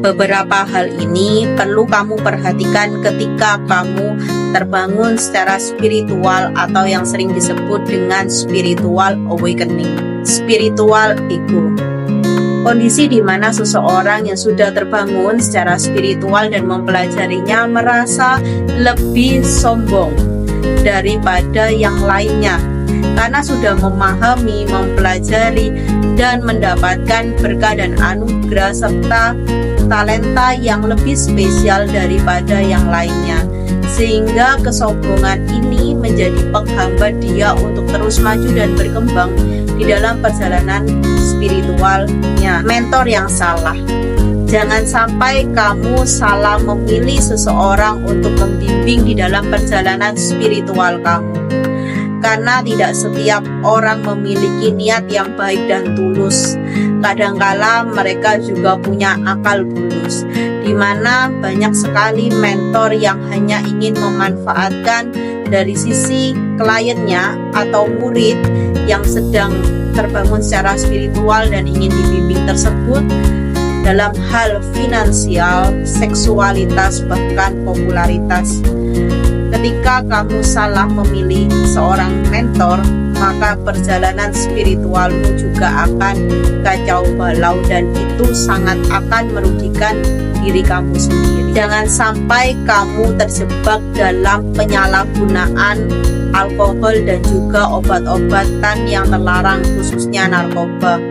Beberapa hal ini perlu kamu perhatikan ketika kamu terbangun secara spiritual atau yang sering disebut dengan spiritual awakening, spiritual ego. Kondisi di mana seseorang yang sudah terbangun secara spiritual dan mempelajarinya merasa lebih sombong daripada yang lainnya karena sudah memahami, mempelajari, dan mendapatkan berkah dan anugerah serta talenta yang lebih spesial daripada yang lainnya, sehingga kesombongan ini menjadi penghambat dia untuk terus maju dan berkembang di dalam perjalanan spiritualnya. Mentor yang salah. Jangan sampai kamu salah memilih seseorang untuk membimbing di dalam perjalanan spiritual kamu, karena tidak setiap orang memiliki niat yang baik dan tulus. Kadangkala mereka juga punya akal bulus, di mana banyak sekali mentor yang hanya ingin memanfaatkan dari sisi kliennya atau murid yang sedang terbangun secara spiritual dan ingin dibimbing tersebut dalam hal finansial, seksualitas, bahkan popularitas. Ketika kamu salah memilih seorang mentor, maka perjalanan spiritualmu juga akan kacau balau dan itu sangat akan merugikan diri kamu sendiri. Jangan sampai kamu terjebak dalam penyalahgunaan alkohol dan juga obat-obatan yang terlarang, khususnya narkoba.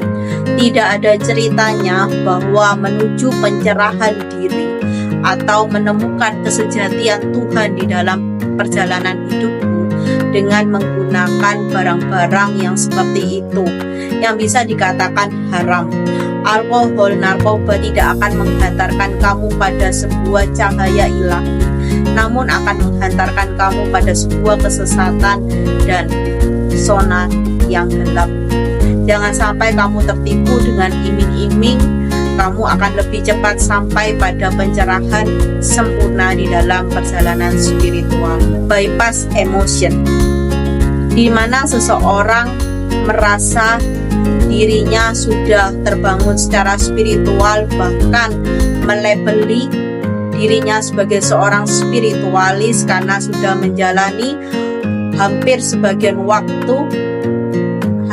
Tidak ada ceritanya bahwa menuju pencerahan diri atau menemukan kesejatian Tuhan di dalam perjalanan hidupmu dengan menggunakan barang-barang yang seperti itu, yang bisa dikatakan haram. Alkohol, narkoba tidak akan menghantarkan kamu pada sebuah cahaya ilahi, namun akan menghantarkan kamu pada sebuah kesesatan dan zona yang gelap. Jangan sampai kamu tertipu dengan iming-iming kamu akan lebih cepat sampai pada pencerahan sempurna di dalam perjalanan spiritual. Bypass emotion, di mana seseorang merasa dirinya sudah terbangun secara spiritual, bahkan melabeli dirinya sebagai seorang spiritualis karena sudah menjalani hampir sebagian waktu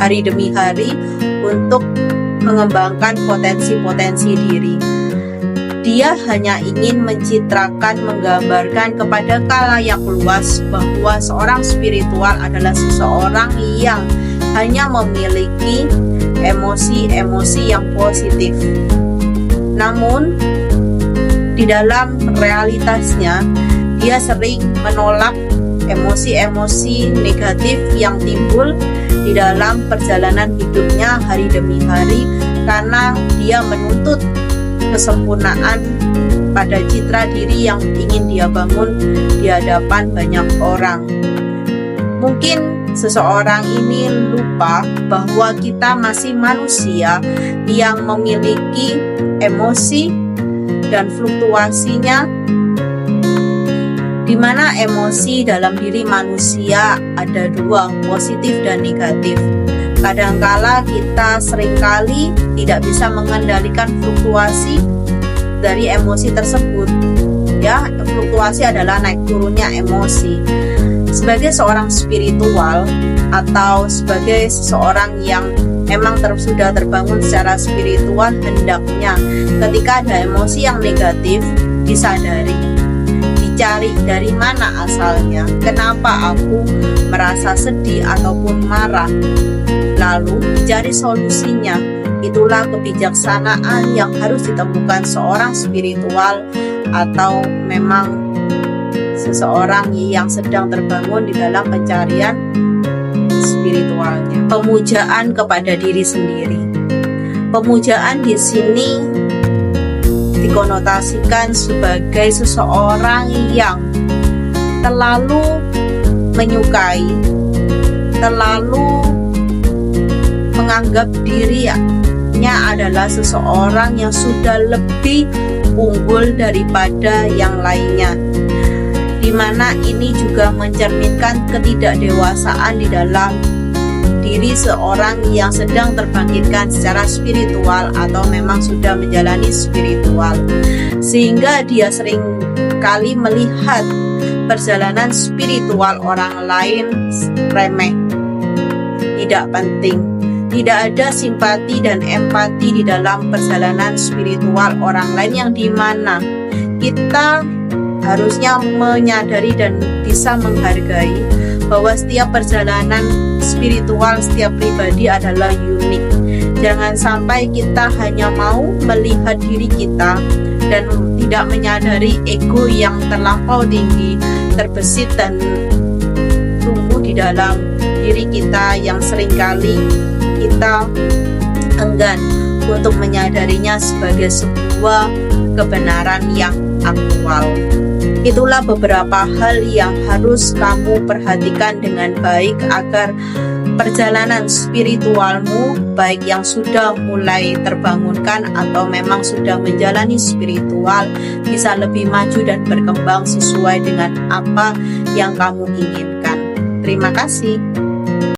hari demi hari untuk mengembangkan potensi-potensi diri. Dia hanya ingin mencitrakan, menggambarkan kepada khalayak luas bahwa seorang spiritual adalah seseorang yang hanya memiliki emosi-emosi yang positif. Namun, di dalam realitasnya, dia sering menolak emosi-emosi negatif yang timbul di dalam perjalanan hidupnya hari demi hari, karena dia menuntut kesempurnaan pada citra diri yang ingin dia bangun di hadapan banyak orang. Mungkin seseorang ini lupa bahwa kita masih manusia yang memiliki emosi dan fluktuasinya, di mana emosi dalam diri manusia ada dua, positif dan negatif. Kadangkala kita seringkali tidak bisa mengendalikan fluktuasi dari emosi tersebut. Ya, fluktuasi adalah naik turunnya emosi. Sebagai seorang spiritual atau sebagai seseorang yang memang sudah terbangun secara spiritual, hendaknya ketika ada emosi yang negatif disadari, dicari dari mana asalnya, kenapa aku merasa sedih ataupun marah, lalu dicari solusinya. Itulah kebijaksanaan yang harus ditemukan seorang spiritual atau memang seseorang yang sedang terbangun di dalam pencarian spiritualnya. Pemujaan kepada diri sendiri. Pemujaan di sini dikonotasikan sebagai seseorang yang terlalu menyukai, terlalu menganggap dirinya adalah seseorang yang sudah lebih unggul daripada yang lainnya, di mana ini juga mencerminkan ketidakdewasaan di dalam diri seorang yang sedang terbangkitkan secara spiritual atau memang sudah menjalani spiritual, sehingga dia sering kali melihat perjalanan spiritual orang lain remeh, tidak penting. Tidak ada simpati dan empati di dalam perjalanan spiritual orang lain, yang dimana kita harusnya menyadari dan bisa menghargai bahwa setiap perjalanan spiritual setiap pribadi adalah unik. Jangan sampai kita hanya mau melihat diri kita dan tidak menyadari ego yang terlampau tinggi terbesit dan tumbuh di dalam diri kita, yang seringkali kita enggan untuk menyadarinya sebagai sebuah kebenaran yang aktual. Itulah beberapa hal yang harus kamu perhatikan dengan baik agar perjalanan spiritualmu, baik yang sudah mulai terbangunkan atau memang sudah menjalani spiritual, bisa lebih maju dan berkembang sesuai dengan apa yang kamu inginkan. Terima kasih.